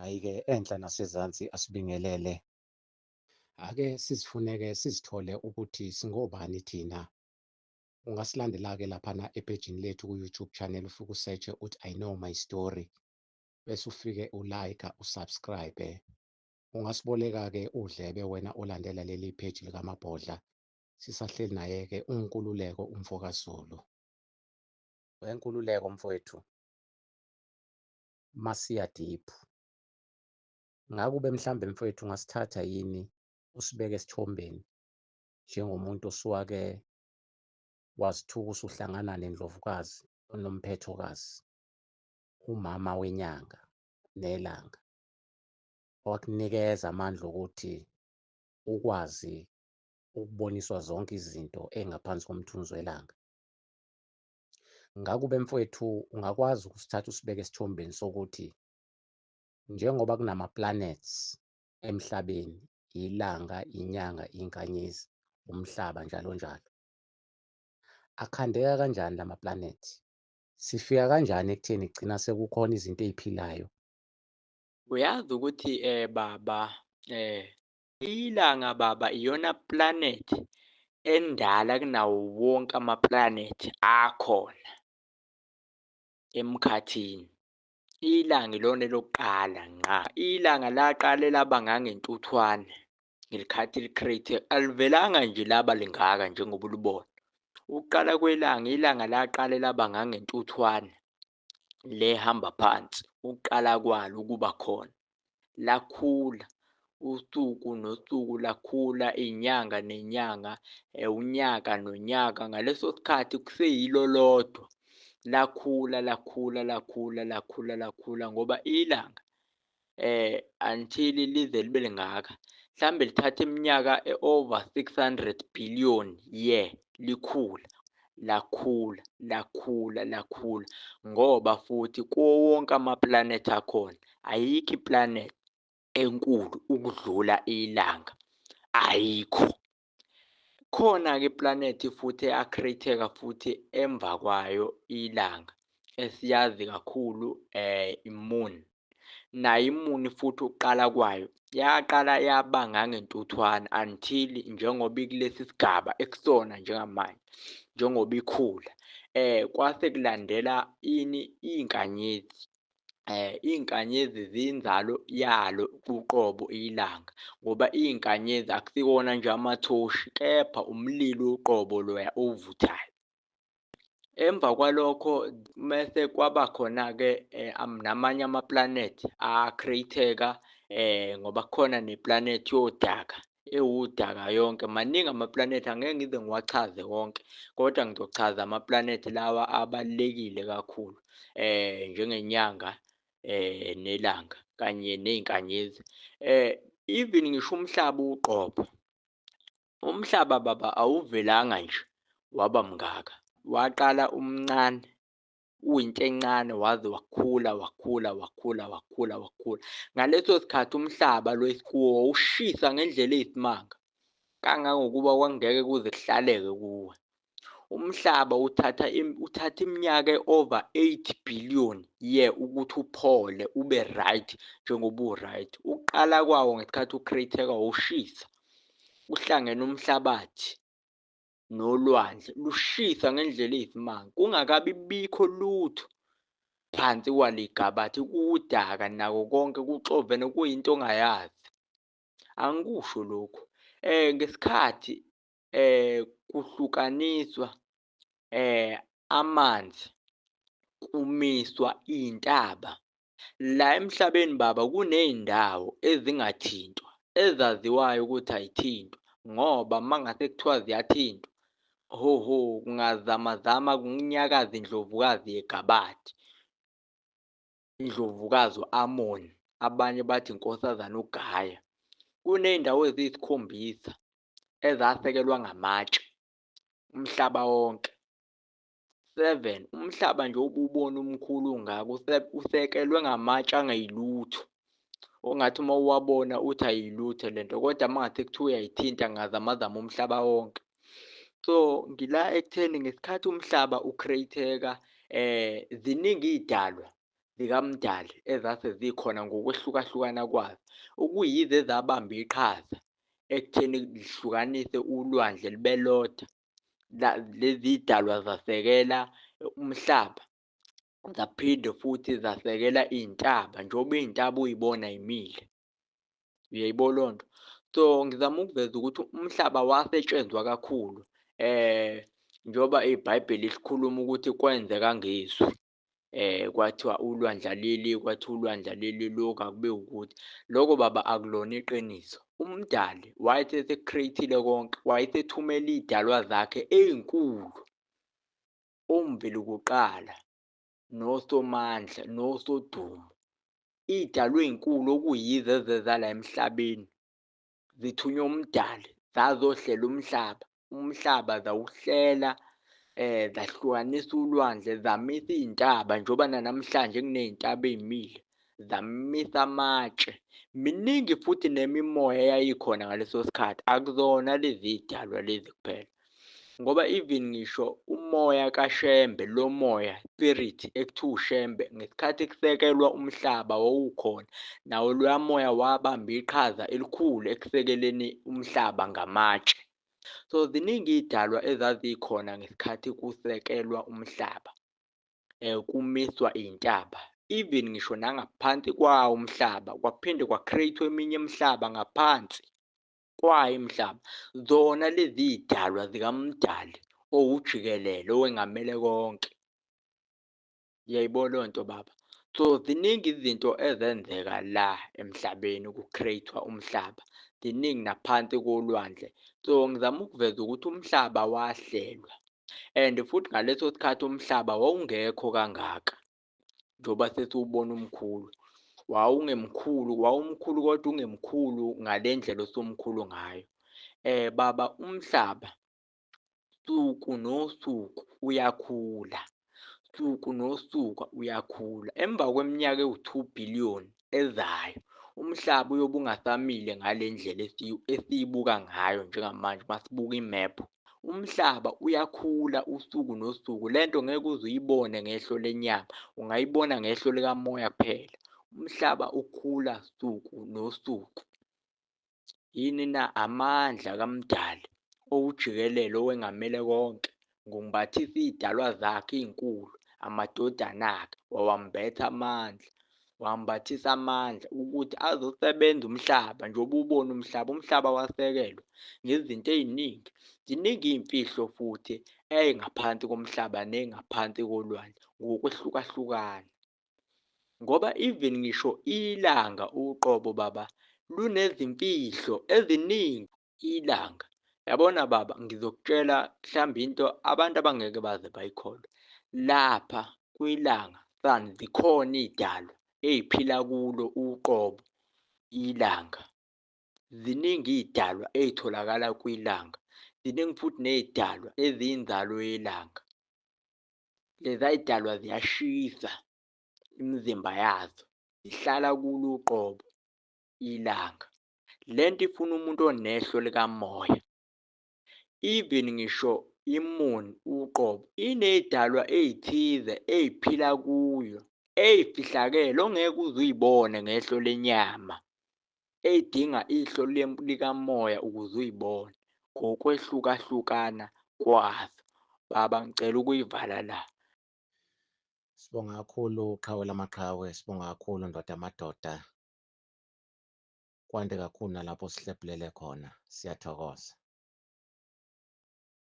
hhayi-ke enhla nasezansi asibingelele. Ake sizifuneke sizithole ukuthi singobani thina. Ungasilandela-ke laphana epejini lethu ku-YouTube channel, ufike usetshe uthi I know my story, bese ufike ulayikha, usubscribe. Ungasiboleka-ke udlebe wena olandela leli page likaMabhodla. Sisahleli naye-ke uNkululeko uMfokaZulu. Wenkululeko mfowethu, masiya deep. Ngakube mhlambe mfowethu ungasithatha yini usibeke esithombeni njengomuntu osuwake wazithuka usuhlangana neNdlovukazi uNomphethokazi, umama wenyanga nelanga, owakunikeza amandla okuthi ukwazi ukuboniswa zonke izinto engaphansi komthunzi welanga. Ngakube mfowethu ungakwazi ukusithatha usibeke esithombeni sokuthi njengoba kunama-planets emhlabeni, ilanga, inyanga, inkanyezi, umhlaba njalo njalo. Akhandeka kanjani lama-planet? Sifika kanjani ekutheni kugcina sekukhona izinto ey'philayo? Uyazi ukuthi baba, ilanga baba iyona planet endala kunawo wonke ama-planet akhona emkhathini. Ilanga ilona elokuqala ngqa. Ilanga laqala laba ngangentuthwane ngelikhathi li-create, alivelanga nje laba lingaka njengoba ulibona. Ukuqala kwelanga, ilanga laqala laba ngangentuthwane le ehamba phansi. Ukuqala kwalo ukuba khona lakhula, usuku nosuku lakhula, inyanga nenyanga, unyaka nonyaka. Ngaleso sikhathi kuseyilo lodwa lakhula lakhula lakhula lakhula lakhula ngoba ilanga until lize libe lingaka, mhlambe lithatha iminyaka over 600 billion year likhula, lakhula lakhula lakhula. Ngoba futhi kuwo wonke ama-planet akhona, ayikho i-planet enkulu ukudlula ilanga, ayikho. Khona-ke i-planet futhi eya-create-eka futhi emva kwayo ilanga esiyazi kakhulu, i-Moon. Nayo i-Moon futhi ukuqala kwayo yaqala yaba ngangentuthwane until njengoba ikulesi sigaba ekusona njengamanje, njengoba ikhula. Kwase kulandela ini? Iy'nkanyezi. Iy'nkanyezi ziyinzalo yalo uqobo ilanga, ngoba iy'nkanyezi akusikona nje amathoshi, kepha umlilo uqobo loya ovuthayo. Emva kwalokho mese kwaba khona-ke namanye ama-planet a-create-eka, ngoba kukhona ne-planet yodaka ewudaka yonke. Maningi ama-planet, angeke ngize ngiwachaze wonke, kodwa ngizochaza ama-planet lawa abalulekile kakhulu, njengenyanga, nelanga kanye ney'nkanyezi. Even ngisho umhlaba uqobo, umhlaba baba awuvelanga nje waba mngaka. Waqala umncane, uyinto encane waze wakhula wakhula wakhula wakhula wakhula. Ngaleso sikhathi umhlaba lo esikuwo wawushisa ngendlela eyisimanga, kangangokuba kwakungeke kuze kuhlaleke kuwo. Umhlaba uthatha iminyaka over 8 billion year ukuthi uphole ube right njengoba u-right. Ukuqala kwawo ngesikhathi u-create-eka wawushisa, uhlangene umhlabathi nolwandle lushisa ngendlela eyisimanga. Kungakabi bikho lutho phansi kwaleyigabathi, kuwudaka nako konke kuxovene, kuyinto ongayazi. Angikusho lokhu, ngesikhathi kuhlukaniswa amanzi, kumiswa iy'ntaba. La emhlabeni baba kuney'ndawo ezingathintwa, ezaziwayo ukuthi ayithintwa, ngoba mangase kuthiwa ziyathintwa, hoho, kungazamazama kunyakaze iNdlovukazi yeGabade, iNdlovukazi u-Amon, abanye bathi inkosazana uGaye. Kuney'ndawo eziyisikhombisa ezasekelwa ngamatshe umhlaba wonke. 7, umhlaba nje ubuwubona umkhulu ungaka usekelwe ngamatshe angayilutho, ongathi uma uwabona uthi ayilutho lento, kodwa mangase kuthiwa uyayithinta kungazamazama umhlaba wonke. So ngila ekutheni ngesikhathi umhlaba u-create-eka, ziningi iy'dalwa zikaMdali ezase zikhona ngokwehlukahlukana kwazo, okuyizo ezabamba iqhaza ekutheni lihlukanise ulwandle libe lodwa. Lezi dalwa zasekela umhlaba, zaphinde futhi zasekela iy'ntaba njengoba iy'ntaba uy'bona y'mile. Uyayibona leyo nto? So ngizama ukuveza ukuthi umhlaba wasetshenzwa kakhulu njengoba iBhayibheli likhuluma ukuthi kwenzeka ngezwi. Kwathiwa ulwandle leli, kwathiwa ulwandle leli lokhu akube ukuthi. Loko baba akulona iqiniso. UMdali wayethi eseku-create-ile konke, wayesethumela iy'dalwa zakhe ey'nkulu, oMvilikuqala, noSomandla, noSodumo. Iy'dalwa ey'nkulu okuyizo ezeza la emhlabeni, zithunywe uMdali zazohlela umhlaba. Umhlaba zawuhlela, zahlukanisa ulwandle, zamisa iy'ntaba njengoba nanamhlanje kuney'ntaba ey'mile, zamisa amatshe. Miningi futhi nemimoya eyayikhona ngaleso sikhathi, akuzona lezi y'dalwa lezi kuphela. Ngoba even ngisho umoya kaShembe, lo moya, spirit ekuthiwa uShembe, ngesikhathi kusekelwa umhlaba wawukhona. Nawo loya moya wabamba iqhaza elikhulu ekusekeleni umhlaba ngamatshe. So ziningi iy'dalwa ezazikhona ngesikhathi kusekelwa umhlaba, kumiswa iy'ntaba. Even ngisho nangaphansi kwawo umhlaba kwaphinde kwa-create-wa eminye imihlaba ngaphansi kwayo imihlaba. Zona lezi y'dalwa zikaMdali owujikelele owengamele konke. Uyayibona leyo nto baba? So ziningi izinto ezenzeka la emhlabeni ku-create-wa umhlaba, ziningi naphansi kolwandle. So ngizama ukuveza ukuthi umhlaba wahlelwa and futhi ngaleso sikhathi umhlaba wawungekho kangaka njengoba sesiwubona umkhulu. Wawumkhulu kodwa ungemkhulu ngale ndlela osumkhulu ngayo. Baba, umhlaba suku nosuku uyakhula, suku nosuku uyakhula. Emva kweminyaka ewu-2 billion ezayo, umhlaba uyobe ungasamile ngale ndlela esiyibuka ngayo njengamanje masibuka imephu. Umhlaba uyakhula usuku nosuku. Le nto ngeke uze uyibone ngehlo lenyama, ungayibona ngehlo likamoya kuphela. Umhlaba ukhula suku nosuku. Yini na? Amandla kaMdali owujikelele owengamele konke, ngokumbathisa iy'dalwa zakhe ey'nkulu, amadodana akhe, wawambetha amandla, wambathisa amandla ukuthi azosebenza umhlaba njengoba ubona umhlaba. Umhlaba wasekelwa ngezinto ey'ningi. Ziningi iy'mfihlo futhi ey'ngaphansi komhlaba ney'ngaphansi kolwandle ngokwehlukahlukana. Ngoba even ngisho ilanga uqobo baba lunezimfihlo eziningi ilanga. Yabona baba, ngizokutshela mhlawumbe into abantu abangeke baze bayikholwe. Lapha kwilanga sun zikhona iy'dalwa ey'phila kulo uqobo ilanga. Ziningi iy'dalwa ey'tholakala kwilanga. Ziningi futhi ney'dalwa eziyinzalo yelanga. Leza y'dalwa ziyashisa imizimba yazo, zihlala kulo uqobo ilanga. Le nto ifuna umuntu onehlo likamoya. Even ngisho i-moon uqobo iney'dalwa ey'thize ey'phila kuyo, ey'fihlakele ongeke uze uy'bone ngehlo lenyama, ey'dinga ihlo likamoya ukuze uy'bone ngokwehlukahlukana kwazo. Baba, ngicela ukuyivala la. Sibonga kakhulu Qhawe Lamaqhawe, sibonga kakhulu Ndoda Madoda. Kwande kakhulu nalapho sihlephulele khona. Siyathokoza.